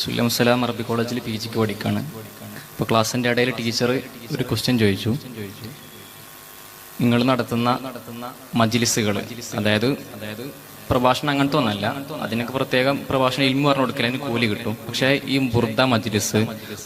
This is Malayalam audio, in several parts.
സുല്ലം സലാം അറബി കോളേജിൽ PG പഠിക്കുകയാണ്. അപ്പോൾ ക്ലാസ്സിൻ്റെ ഇടയിൽ ടീച്ചർ ഒരു ക്വസ്റ്റ്യൻ ചോദിച്ചു. നിങ്ങൾ നടത്തുന്ന മജ്ലിസുകൾ, അതായത് പ്രഭാഷണം അങ്ങനത്തെ ഒന്നല്ല, അതിനൊക്കെ പ്രത്യേകം പ്രഭാഷണം ഇൽമു പറഞ്ഞു കൊടുക്കൽ അതിന് കൂലി കിട്ടും. പക്ഷേ ഈ ബുർദ മജ്ലിസ്,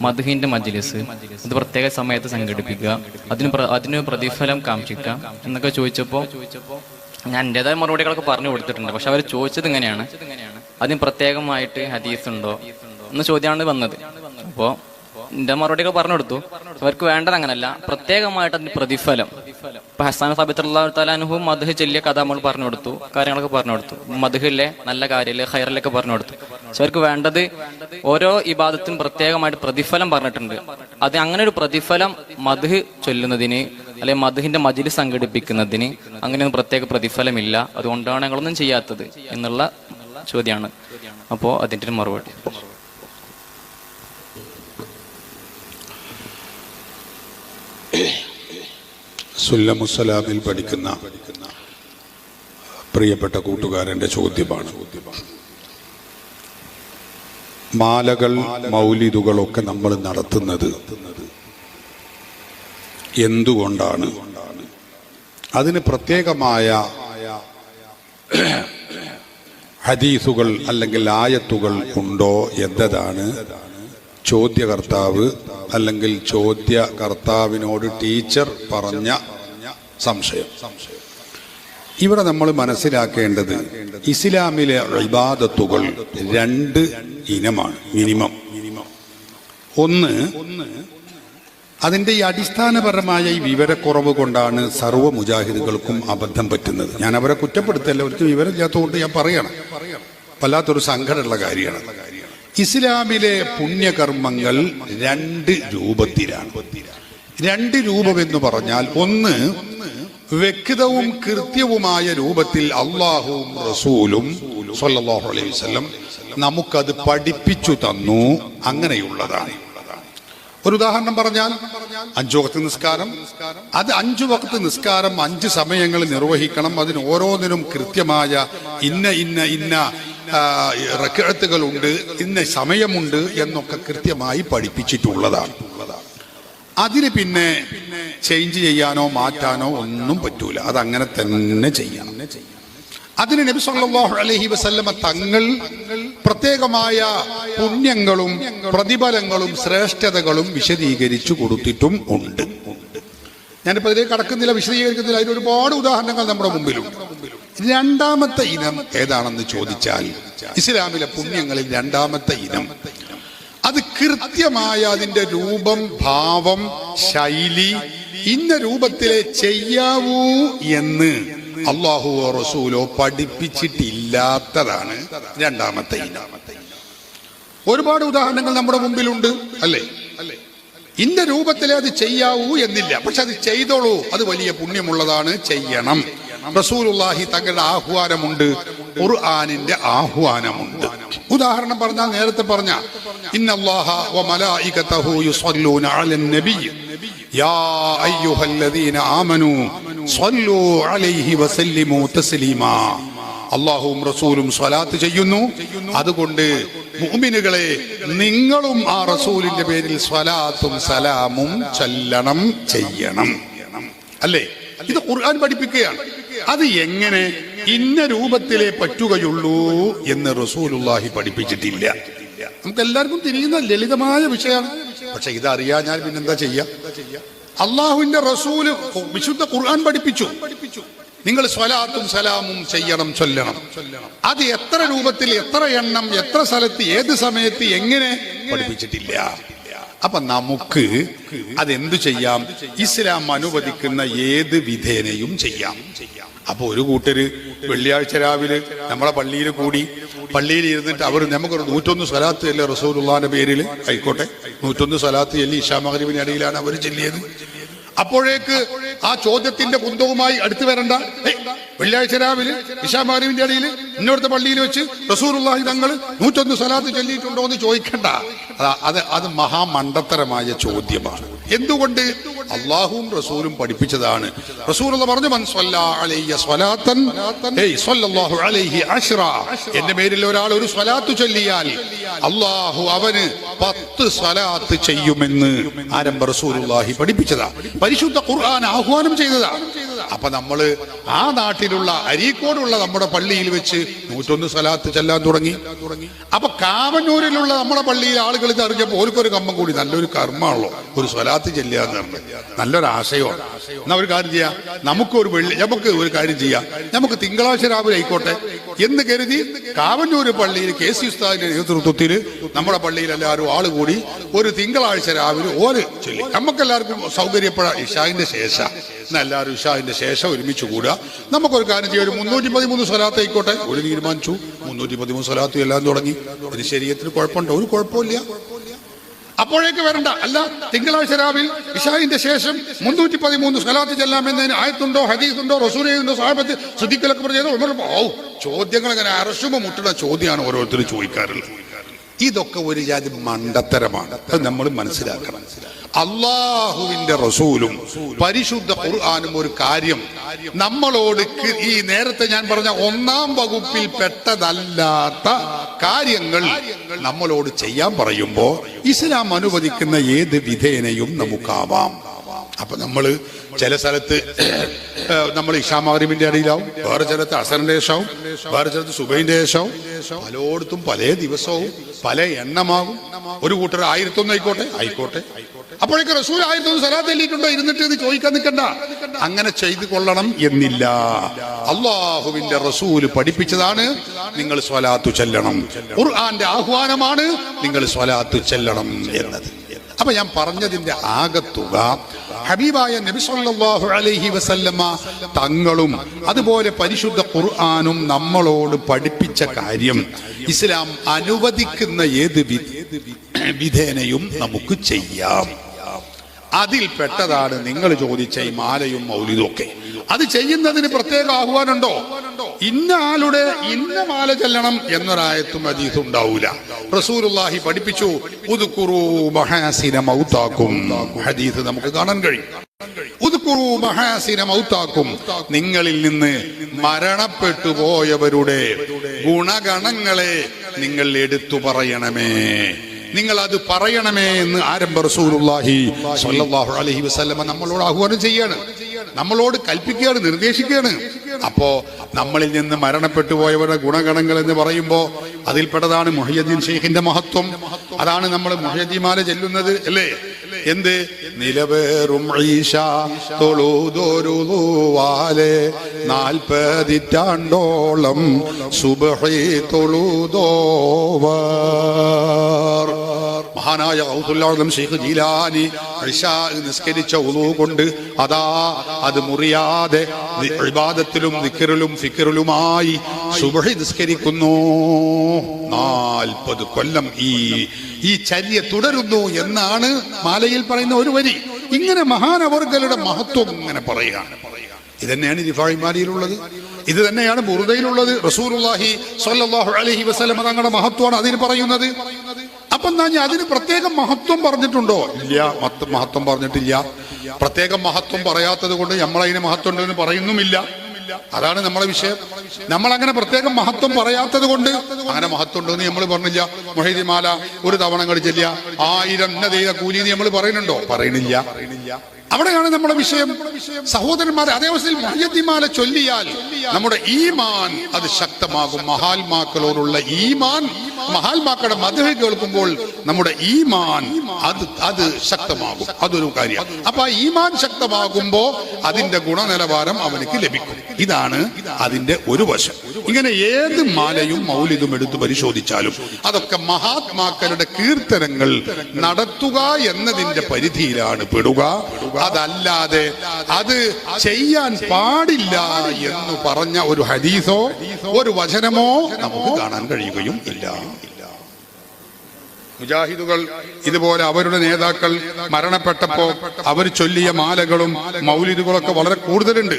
മദ്ഹിന്റെ മജ്ലിസ്, അത് പ്രത്യേക സമയത്ത് സംഘടിപ്പിക്കുക, അതിന് പ്രതിഫലം കാക്ഷിക്കുക എന്നൊക്കെ ചോദിച്ചപ്പോൾ ഞാൻ എൻ്റെതായ മറുപടികളൊക്കെ പറഞ്ഞു കൊടുത്തിട്ടുണ്ട്. പക്ഷെ അവർ ചോദിച്ചത് ഇങ്ങനെയാണ്, അതിന് പ്രത്യേകമായിട്ട് ഹദീസ് ഉണ്ടോ എന്ന ചോദ്യമാണ് വന്നത്. അപ്പോൾ എൻ്റെ മറുപടികൾ പറഞ്ഞു കൊടുത്തു. അവർക്ക് വേണ്ടത് അങ്ങനല്ല, പ്രത്യേകമായിട്ട് അതിന് പ്രതിഫലം. ഇപ്പൊ ഹസ്സാൻ സാബിത്ത് റളിയല്ലാഹു തആല അൻഹു മദ്ഹ് ചൊല്ലിയ കഥ നമ്മൾ പറഞ്ഞു കൊടുത്തു, കാര്യങ്ങളൊക്കെ പറഞ്ഞു കൊടുത്തു, മദ്ഹിലെ നല്ല കാര്യമില്ലേ ഖൈറിലൊക്കെ പറഞ്ഞു കൊടുത്തു. പക്ഷെ അവർക്ക് വേണ്ടത് ഓരോ ഇബാദത്തിനും പ്രത്യേകമായിട്ട് പ്രതിഫലം പറഞ്ഞിട്ടുണ്ട്. അത് അങ്ങനെ ഒരു പ്രതിഫലം മദ്ഹ് ചൊല്ലുന്നതിന് അല്ലെങ്കിൽ മദ്ഹിന്റെ മജ്ലിസ് സംഘടിപ്പിക്കുന്നതിന് അങ്ങനെയൊന്നും പ്രത്യേക പ്രതിഫലമില്ല. അതുകൊണ്ടാണ് ഞങ്ങളൊന്നും ചെയ്യാത്തത് എന്നുള്ള ചോദ്യമാണ്. അപ്പോൾ അതിൻ്റെ ഒരു മറുപടി. സുല്ലമുസ്സലാമിൽ പഠിക്കുന്ന പ്രിയപ്പെട്ട കൂട്ടുകാരന്റെ ചോദ്യമാണ്. മാലകൾ, മൗലിദുകളൊക്കെ നമ്മൾ നടത്തുന്നത് എന്തുകൊണ്ടാണ്? അതിന് പ്രത്യേകമായ ഹദീസുകൾ അല്ലെങ്കിൽ ആയത്തുകൾ ഉണ്ടോ എന്നതാണ് ചോദ്യകർത്താവ് അല്ലെങ്കിൽ ചോദ്യകർത്താവിനോട് ടീച്ചർ പറഞ്ഞ സംശയം. ഇവിടെ നമ്മൾ മനസ്സിലാക്കേണ്ടത് ഇസ്ലാമിലെ ഇബാദത്തുകൾ 2 ഇനമാണ് മിനിമം. ഒന്ന്, അതിൻ്റെ ഈ അടിസ്ഥാനപരമായ ഈ വിവരക്കുറവ് കൊണ്ടാണ് സർവ്വ മുജാഹിദുകൾക്കും അബദ്ധം പറ്റുന്നത്. ഞാൻ അവരെ കുറ്റപ്പെടുത്തല്ല, അവർക്ക് വിവരമില്ലാത്തതുകൊണ്ട് ഞാൻ പറയണം. വല്ലാത്തൊരു സങ്കടമുള്ള കാര്യമാണ്. ഇസ്ലാമിലെ പുണ്യകർമ്മങ്ങൾ 2 രൂപത്തിലാണ്. 2 രൂപമെന്ന് പറഞ്ഞാൽ, ഒന്ന് വ്യക്തവും കൃത്യവുമായ രൂപത്തിൽ അള്ളാഹുവും റസൂലും സ്വല്ലല്ലാഹു അലൈഹി വസല്ലം നമുക്കത് പഠിപ്പിച്ചു തന്നു, അങ്ങനെയുള്ളതാണ്. ഒരു ഉദാഹരണം പറഞ്ഞാൽ 5 വഖ്ത് നിസ്കാരം, അത് 5 വഖ്ത് നിസ്കാരം 5 സമയങ്ങളിൽ നിർവഹിക്കണം. അതിന് ഓരോന്നിനും കൃത്യമായ ഇന്ന റക്അത്തുകളുണ്ട്, ഇന്ന സമയമുണ്ട് എന്നൊക്കെ കൃത്യമായി പഠിപ്പിച്ചിട്ടുള്ളതാണ്. അതിന് പിന്നെ ചേഞ്ച് ചെയ്യാനോ മാറ്റാനോ ഒന്നും പറ്റൂല, അതങ്ങനെ തന്നെ ചെയ്യണം. അതിന് നബി സല്ലല്ലാഹു അലൈഹി വസല്ലമ തങ്ങൾ പ്രത്യേകമായ പുണ്യങ്ങളും പ്രതിഫലങ്ങളും ശ്രേഷ്ഠതകളും വിശദീകരിച്ചു കൊടുത്തിട്ടും ഉണ്ട്. ഞാനിപ്പോൾ ഇതിലേക്ക് കടക്കുന്നില്ല, വിശദീകരിക്കുന്നില്ല. അതിന് ഒരുപാട് ഉദാഹരണങ്ങൾ നമ്മുടെ മുമ്പിലുണ്ട്. 2ാമത്തെ ഇനം ഏതാണെന്ന് ചോദിച്ചാൽ, ഇസ്ലാമിലെ പുണ്യങ്ങളിൽ 2ാമത്തെ ഇനം, അത് കൃത്യമായ അതിന്റെ രൂപം, ഭാവം, ശൈലി ഇന്ന രൂപത്തിലെ ചെയ്യാവൂ എന്ന് അല്ലാഹുവോ റസൂലോ പഠിപ്പിച്ചിട്ടില്ലാത്തതാണ് 2ാമത്തെ ഇനം. ഒരുപാട് ഉദാഹരണങ്ങൾ നമ്മുടെ മുമ്പിലുണ്ട്, അല്ലേ? ഇന്ന രൂപത്തിലെ അത് ചെയ്യാവൂ എന്നില്ല, പക്ഷെ അത് ചെയ്തോളൂ, അത് വലിയ പുണ്യമുള്ളതാണ്, ചെയ്യണം. റസൂലുള്ളാഹി തങ്ങളുടെ ആഹ്വാനമുണ്ട്, ഖുർആനിന്റെ ആഹ്വാനമുണ്ട്. ഉദാഹരണം പറഞ്ഞാൽ, നേരത്തെ പറഞ്ഞ ഇന്നല്ലാഹ വ മലായികതഹു യുസല്ലൂന അലൻ നബി യാ അയ്യുഹല്ലദീന ആമനൂ സ്വല്ലൂ അലൈഹി വസല്ലിമൂ തസ്ലീമാ. അല്ലാഹുവും റസൂലും സ്വലാത്ത് ചെയ്യുന്നു, അതുകൊണ്ട് മുഅ്മിനുകളെ നിങ്ങളും ആ റസൂലിന്റെ പേരിൽ സ്വലാത്തും സലാമും ചൊല്ലണം, ചെയ്യണം, അല്ലേ? ഇത് ഖുർആൻ പഠിപ്പിക്കുകയാണ്. അത് എങ്ങനെ ഇന്ന രൂപത്തിലേ പറ്റുകയുള്ളൂ എന്ന് റസൂലുള്ളാഹി പഠിപ്പിച്ചിട്ടില്ല. നമുക്ക് എല്ലാവർക്കും തിരിയുന്ന ലളിതമായ വിഷയമാണ്. പക്ഷെ ഇതറിയാൻ ഞാൻ പിന്നെന്താ ചെയ്യാ? അള്ളാഹുവിന്റെ റസൂല് വിശുദ്ധ ഖുർആൻ പഠിപ്പിച്ചു, നിങ്ങൾ സ്വലാത്തും സലാമും ചെയ്യണം, ചൊല്ലണം. അത് എത്ര രൂപത്തിൽ, എത്ര എണ്ണം, എത്ര സ്ഥലത്ത്, ഏത് സമയത്ത്, എങ്ങനെ പഠിപ്പിച്ചിട്ടില്ല. അപ്പൊ നമുക്ക് അതെന്തു ചെയ്യാം? ഇസ്ലാം അനുവദിക്കുന്ന ഏത് വിധേനയും ചെയ്യാം. അപ്പൊ ഒരു കൂട്ടര് വെള്ളിയാഴ്ച രാവിലെ നമ്മളെ പള്ളിയിൽ കൂടി, പള്ളിയിൽ ഇരുന്നിട്ട് അവർ നമുക്കൊരു 101 സ്വലാത്ത് അല്ലേ റസൂലുള്ളാഹിന്റെ പേരിൽ, ആയിക്കോട്ടെ, 101 സ്വലാത്ത് ചൊല്ലി ഇശാ മഗ്‌രിബിന് ഇടയിലാണ് അവർ ചൊല്ലിയത്. അപ്പോഴേക്ക് ആ ചോദ്യത്തിന്റെ കുന്തവുമായി അടുത്ത് വരണ്ട. വെള്ളിയാഴ്ച രാവിലെ ഇശാ മഗ്‌രിബിന്റെ ഇടയിൽ ഇന്നോടത്തെ പള്ളിയിൽ വെച്ച് റസൂലുള്ളാഹി തങ്ങൾ 101 സ്വലാത്ത് ചൊല്ലിയിട്ടുണ്ടോ എന്ന് ചോദിക്കണ്ട. അത് മഹാമണ്ടത്തരമായ ചോദ്യമാണ്. എന്തുകൊണ്ട്? അള്ളാഹുവും റസൂലും പഠിപ്പിച്ചതാണ്. റസൂലുള്ള പറഞ്ഞു, മൻ സ്വല്ലാ അലയ്യ സ്വലാത്തൻ സ്വല്ലല്ലാഹു അലൈഹി അശ്റ, എന്റെ പേരിൽ ഒരാൾ ഒരു സ്വലാത്ത് ചൊല്ലിയാൽ അള്ളാഹു അവന് 10 സ്വലാത്ത് ചെയ്യുമെന്ന് ആരംഭ റസൂലുള്ളാഹി പഠിപ്പിച്ചതാ. പരിശുദ്ധ ഖുർആൻ ആഹ്വാനം ചെയ്തതാ. അപ്പൊ നമ്മള് ആ നാട്ടിലുള്ള അരീക്കോടുള്ള നമ്മുടെ പള്ളിയിൽ വെച്ച് 101 സ്വലാത്ത് ചെല്ലാൻ തുടങ്ങി. അപ്പൊ കാവന്നൂരിലുള്ള നമ്മുടെ പള്ളിയിൽ ആളുകൾ ഇത് അറിഞ്ഞപ്പോൾ ഓർക്കൊരു കമ്പം കൂടി, നല്ലൊരു കർമ്മമാണല്ലോ ഒരു സ്വലാത്ത് ചെല്ലാന്ന് പറഞ്ഞു, നല്ലൊരു ആശയമാണ്. എന്നാ ഒരു കാര്യം ചെയ്യാം, നമുക്ക് ഒരു കാര്യം ചെയ്യാം, നമുക്ക് തിങ്കളാഴ്ച രാവിലെ ആയിക്കോട്ടെ എന്ന് കരുതി കാവന്നൂര് പള്ളിയിൽ KC ഉസ്താദിന്റെ നേതൃത്വത്തിൽ നമ്മുടെ പള്ളിയിൽ എല്ലാവരും ആള് കൂടി ഒരു തിങ്കളാഴ്ച രാവിലെ ചൊല്ലി. നമുക്കെല്ലാവർക്കും സൗകര്യപ്പെടാം ഇശാഇന്റെ ശേഷം, എല്ലാവരും ഇശാഇന്റെ ശേഷം ഒരുമിച്ച് കൂടുക. നമുക്കൊരു കാര്യം ചെയ്യാം, ഒരു 313 സ്വലാത്ത് ആയിക്കോട്ടെ. ഒരു തീരുമാനിച്ചു, 313 സ്വലാത്ത് എല്ലാം തുടങ്ങി. ഒരു ശരീരത്തിന് കുഴപ്പമുണ്ടോ? ഒരു കുഴപ്പമില്ല. അപ്പോഴേക്ക് വരണ്ട. അല്ല, തിങ്കളാഴ്ച രാവിലെ ഇശാഇന്റെ ശേഷം 313 സ്വലാത്ത് ചെല്ലാമെന്നതിന് ആയത്തുണ്ടോ, ഹദീസുണ്ടോ, റസൂലുണ്ടോ, സ്വഹാബത്ത് സിദ്ദീഖുലൊക്കെ പറഞ്ഞു. ചോദ്യങ്ങൾ അങ്ങനെ അറശുമ മുട്ടുന്ന ചോദ്യമാണ് ഓരോരുത്തരും ചോദിക്കാറുള്ളത്. ഇതൊക്കെ ഒരു ജാതി മണ്ടത്തരമാണ്. അത് നമ്മൾ മനസ്സിലാക്കണം. അള്ളാഹുവിന്റെ റസൂലും പരിശുദ്ധ ഖുർആനും ഒരു കാര്യം നമ്മളോട് ഈ നേരത്തെ ഞാൻ പറഞ്ഞ 1-ാം വകുപ്പിൽ പെട്ടതല്ലാത്ത കാര്യങ്ങൾ നമ്മളോട് ചെയ്യാൻ പറയുമ്പോ ഇസ്ലാം അനുവദിക്കുന്ന ഏത് വിധേനയും നമുക്കാവാം. അപ്പൊ നമ്മള് ചില സ്ഥലത്ത് നമ്മൾ ഇശാ മഗ്‌രിബിന്റെ ഇടയിലാവും, വേറെ സ്ഥലത്ത് അസറിന്റെ ശേഷവും, വേറെ സ്ഥലത്ത് സുബഹിന്റെ ശേഷവും, പലയിടത്തും പല ദിവസവും പല എണ്ണമാകും. ഒരു കൂട്ടർ 1001 ആയിക്കോട്ടെ. അപ്പോഴേക്ക് റസൂൽ 1001 സ്വലാത്ത് ചൊല്ലിയിട്ടുണ്ടോ ഇരുന്നിട്ട് ഇത് ചോദിക്കാൻ നിൽക്കണ്ട. അങ്ങനെ ചെയ്തു കൊള്ളണം എന്നില്ല. അള്ളാഹുവിന്റെ റസൂല് പഠിപ്പിച്ചതാണ് നിങ്ങൾ സ്വലാത്തു ചെല്ലണം. ഖുർആന്റെ ആഹ്വാനമാണ് നിങ്ങൾ സ്വലാത്തു ചെല്ലണം എന്നത്. അപ്പൊ ഞാൻ പറഞ്ഞതിന്റെ ആകത്തുക ഹബീബായ നബി സല്ലല്ലാഹു അലൈഹി വസല്ലമ തങ്ങളും അതുപോലെ പരിശുദ്ധ ഖുർആനും നമ്മളോട് പഠിപ്പിച്ച കാര്യം ഇസ്ലാം അനുവദിക്കുന്ന ഏത് വിധേനയും നമുക്ക് ചെയ്യാം. അതിൽ പെട്ടതാണ് നിങ്ങൾ ചോദിച്ച ഈ മാലയും മൗലിദും ഒക്കെ. അത് ചെയ്യുന്നതിന് പ്രത്യേക ആഹ്വാനുണ്ടോ? ഇന്ന ആളുടെ ഇന്ന മാല ചെല്ലണം എന്നൊരായത്തും ഹദീസും ഉണ്ടാവൂല. റസൂലുള്ളാഹി പഠിപ്പിച്ചു, ഉദ്കുറൂ മഹാസിന മൗതാക്കും. ഹദീസ് നമുക്ക് കാണാൻ കഴിയും. ഉദ്കുറൂ മഹാസിന മൗതാക്കും, നിങ്ങളിൽ നിന്ന് മരണപ്പെട്ടു പോയവരുടെ ഗുണഗണങ്ങളെ നിങ്ങൾ എടുത്തു പറയണമേ, നിങ്ങൾ അത് പറയണമേ എന്ന് ആരംഭ റസൂലുള്ളാഹി സ്വല്ലല്ലാഹു അലൈഹി വസല്ലമ നമ്മളോട് ആഹ്വാനം ചെയ്യാണ്, നമ്മളോട് കൽപ്പിക്കുകയാണ്, നിർദ്ദേശിക്കുകയാണ്. അപ്പോ നമ്മളിൽ നിന്ന് മരണപ്പെട്ടു പോയവരുടെ ഗുണഗണങ്ങൾ എന്ന് പറയുമ്പോ അതിൽപ്പെട്ടതാണ് മുഹയ്യദ്ദീൻ ഷെയ്ഖിന്റെ മഹത്വം. അതാണ് നമ്മൾ മുഹയ്യദ്ദീമാല ചെല്ലുന്നത്, അല്ലേ? എന്ത് നിലവേറും ഈശ തൊഴുതോരുവാലെ 40 റ്റാണ്ടോളം സുബ്ഹി തൊഴുതോവർ. മഹാനായ ഗൗസുൽ ആദം ശൈഖ് ജീലാനി ഇശാ നിസ്കരിച്ച ഉളൂ കൊണ്ട് അതാ അത് മുറിയാതെ ഇബാദത്തിലും ദിക്റിലും ഫിക്റിലുമായി സുബ്ഹി നിസ്കരിക്കുന്നു. 40 കൊല്ലം ഈ ചര്യ തുടരുന്നു എന്നാണ് മാലയിൽ പറയുന്ന ഒരു വരി. ഇങ്ങനെ മഹാനവർകളുടെ മഹത്വം ഇങ്ങനെ പറയുകയാണ്. ഇതന്നെയാണ് റിഫായിമാലിയിലുള്ളത്, ഇത് തന്നെയാണ് ബുറുദയിലുള്ളത്. റസൂലുള്ളാഹി സ്വല്ലല്ലാഹു അലൈഹി വസല്ലം തങ്ങളുടെ മഹത്വമാണ് അതിന് പറയുന്നത്. അപ്പൊ എന്താ അതിന് പ്രത്യേക മഹത്വം പറഞ്ഞിട്ടുണ്ടോ? ഇല്ല, മഹത്വം പറഞ്ഞിട്ടില്ല. പ്രത്യേക മഹത്വം പറയാത്തത് കൊണ്ട് നമ്മളതിന് മഹത്വം ഉണ്ടെന്ന് പറയുന്നുമില്ല. അതാണ് നമ്മളെ വിഷയം. നമ്മൾ അങ്ങനെ പ്രത്യേകം മഹത്വം പറയാത്തത് കൊണ്ട് അങ്ങനെ മഹത്വം ഉണ്ടെന്ന് നമ്മൾ പറഞ്ഞില്ല. മുഹയ്യിദ്ദീമാല ഒരു തവണ കളിച്ചില്ല 1000 കൂലി നമ്മൾ പറയുന്നുണ്ടോ? പറയണില്ല. അവിടെയാണ് നമ്മുടെ വിഷയം. സഹോദരന്മാരെ, അതേ അവസ്ഥയിൽ മുഹയ്യിദ്ദീമാല ചൊല്ലിയാൽ നമ്മുടെ ഈമാൻ അത് ശക്തമാകും. മഹാത്മാക്കളോടുള്ള ഈമാൻ, മഹാത്മാക്കളുടെ മദ്ഹ് കേൾക്കുമ്പോൾ നമ്മുടെ ഈമാൻ അത് ശക്തമാകും. അതൊരു കാര്യം. അപ്പൊ ആ ഈമാൻ ശക്തമാകുമ്പോ അതിന്റെ ഗുണനിലവാരം അവനക്ക് ലഭിക്കും. ഇതാണ് അതിന്റെ ഒരു വശം. ഇങ്ങനെ ഏത് മാലയും മൗലിദും എടുത്ത് പരിശോധിച്ചാലും അതൊക്കെ മഹാത്മാക്കളുടെ കീർത്തനങ്ങൾ നടത്തുക എന്നതിന്റെ പരിധിയിലാണ് പെടുക. അതല്ലാതെ അത് ചെയ്യാൻ പാടില്ല എന്ന് പറഞ്ഞ ഒരു ഹദീസോ ഒരു വചനമോ നമുക്ക് കാണാൻ കഴിയുകയും ഇല്ല. മുജാഹിദുകൾ ഇതുപോലെ അവരുടെ നേതാക്കൾ മരണപ്പെട്ടപ്പോ അവർ ചൊല്ലിയ മാലകളും മൗലിദുകളൊക്കെ വളരെ കൂടുതലുണ്ട്.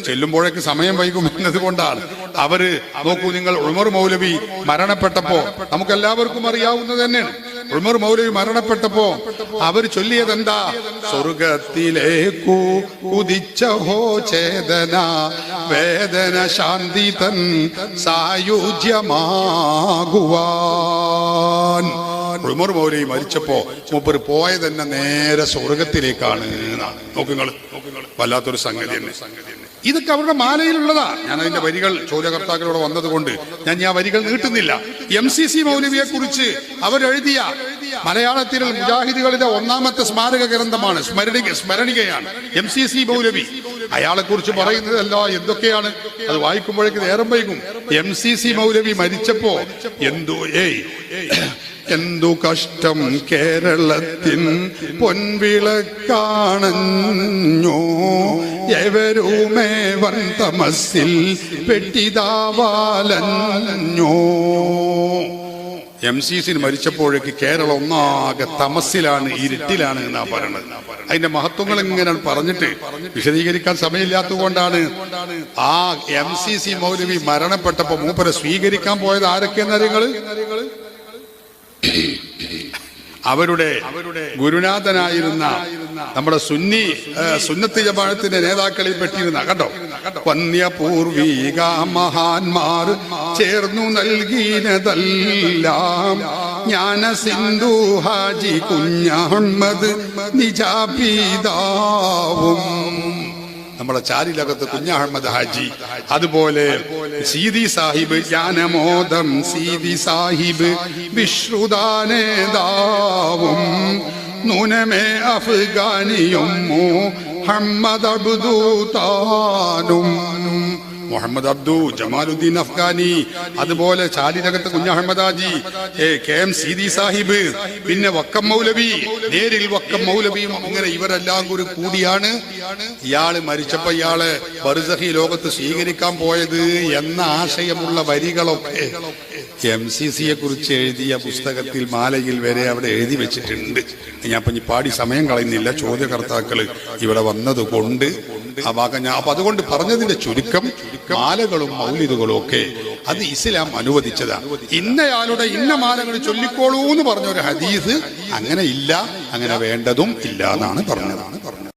ചെല്ലുമ്പോഴേക്ക് സമയം വൈകും എന്നതുകൊണ്ടാണ്. അവര് നോക്കൂ, നിങ്ങൾ ഉമർ മൗലവി മരണപ്പെട്ടപ്പോ നമുക്കെല്ലാവർക്കും അറിയാവുന്നത് തന്നെയാണ്. ഉമർ മൗലവി മരണപ്പെട്ടപ്പോ അവർ ചൊല്ലിയത് എന്താ? സ്വർഗത്തിലേക്കു കുതിച്ചഹോ ചേതന, വേദന ശാന്തി തൻ സായുജ്യമാകുവാൻ. ഉമർ മൗലവി മരിച്ചപ്പോ മൂപ്പര് പോയത് തന്നെ നേരെ സ്വർഗത്തിലേക്കാണ്. നോക്കുങ്ങൾ, വല്ലാത്തൊരു സംഗതി തന്നെ. ഇതൊക്കെ അവരുടെ മാലയിലുള്ളതാ. ഞാൻ അതിന്റെ വരികൾ ചോദ്യകർത്താക്കളോട് വന്നതുകൊണ്ട് ഞാൻ ആ വരികൾ നീട്ടുന്നില്ല. MCC മൗലവിയെ കുറിച്ച് അവരെഴുതിയ മലയാളത്തിലെ മുജാഹിദുകളുടെ ഒന്നാമത്തെ സ്മാരക ഗ്രന്ഥമാണ്, സ്മരണികയാണ് MCC മൗലവി. അയാളെ കുറിച്ച് പറയുന്നതല്ല എന്തൊക്കെയാണ്, അത് വായിക്കുമ്പോഴേക്ക് നേരം വൈകും. MCC മൗലവി മരിച്ചപ്പോ എന്തു കഷ്ടം കേരളത്തിൻ പൊൻവിളക്കാണഞ്ഞോ, എവരുമേ വൻ തമസിൽ പെട്ടിതാവാലഞ്ഞോ. MCC മരിച്ചപ്പോഴേക്ക് കേരളം ഒന്നാകെ തമസിലാണ്, ഇരുട്ടിലാണ് എന്നാ പറയണത്. അതിന്റെ മഹത്വങ്ങൾ ഇങ്ങനെ പറഞ്ഞിട്ട് വിശദീകരിക്കാൻ സമയമില്ലാത്തതുകൊണ്ടാണ്. ആ MCC മൗലവി മരണപ്പെട്ടപ്പോ മൂപ്പരെ സ്വീകരിക്കാൻ പോയത് ആരൊക്കെയെന്നറിയങ്ങള്? അവരുടെ ഗുരുനാഥനായിരുന്ന നമ്മുടെ സുന്നത്ത് ജമാഅത്തിന്റെ നേതാക്കളിൽ പെട്ടിരുന്ന കേട്ടോ വന്യപൂർവീക മഹാന്മാർ ചേർന്നു നൽകിയതെല്ലാം ജ്ഞാന സിന്ധു ഹാജി കുഞ്ഞഹമ്മദ് നിജാപിതാവും. നമ്മുടെ ചാരിലകത്ത് കുഞ്ഞഹമ്മദ് ഹാജി, അതുപോലെ സീതി സാഹിബ് ജ്ഞാനമോദം സീതി സാഹിബ് വിശ്രുതാനേതാവും നൂനമേ അഫ്ഗാനിയും മുഹമ്മദ് അബ്ദു താനും. മുഹമ്മദ് അബ്ദു, ജമാലുദ്ദീൻ അഫ്ഗാനി, അതുപോലെ ചാലിനകത്ത് കുഞ്ഞഹമ്മദ് ഹാജി, KM സീതി സാഹിബ്, പിന്നെ വക്കം മൗലവി, നേരിൽ വക്കം മൗലവിയും, ഇങ്ങനെ ഇവരെല്ലാം കൂടിയാണ് ഇയാള് മരിച്ചപ്പോ ഇയാള് ബർസഖി ലോകത്ത് സ്വീകരിക്കാൻ പോയത് എന്ന ആശയമുള്ള വരികളൊക്കെ MCCയെ കുറിച്ച് എഴുതിയ പുസ്തകത്തിൽ മാലയിൽ വരെ അവിടെ എഴുതി വെച്ചിട്ടുണ്ട്. ഞാൻ ഇപ്പൊ പാടി സമയം കളയുന്നില്ല, ചോദ്യകർത്താക്കള് ഇവിടെ വന്നത് കൊണ്ട് ആ ഭാഗം ഞാൻ അപ്പൊ അതുകൊണ്ട് പറഞ്ഞതിന്റെ ചുരുക്കം, മാലകളും മൗലിദുകളും ഒക്കെ അത് ഇസ്ലാം അനുവദിച്ചതാണ്. ഇന്നയാളുടെ ഇന്ന മാലകൾ ചൊല്ലിക്കോളൂ എന്ന് പറഞ്ഞ ഒരു ഹദീസ് അങ്ങനെ ഇല്ല, അങ്ങനെ വേണ്ടതും ഇല്ല എന്നാണ് പറഞ്ഞത്.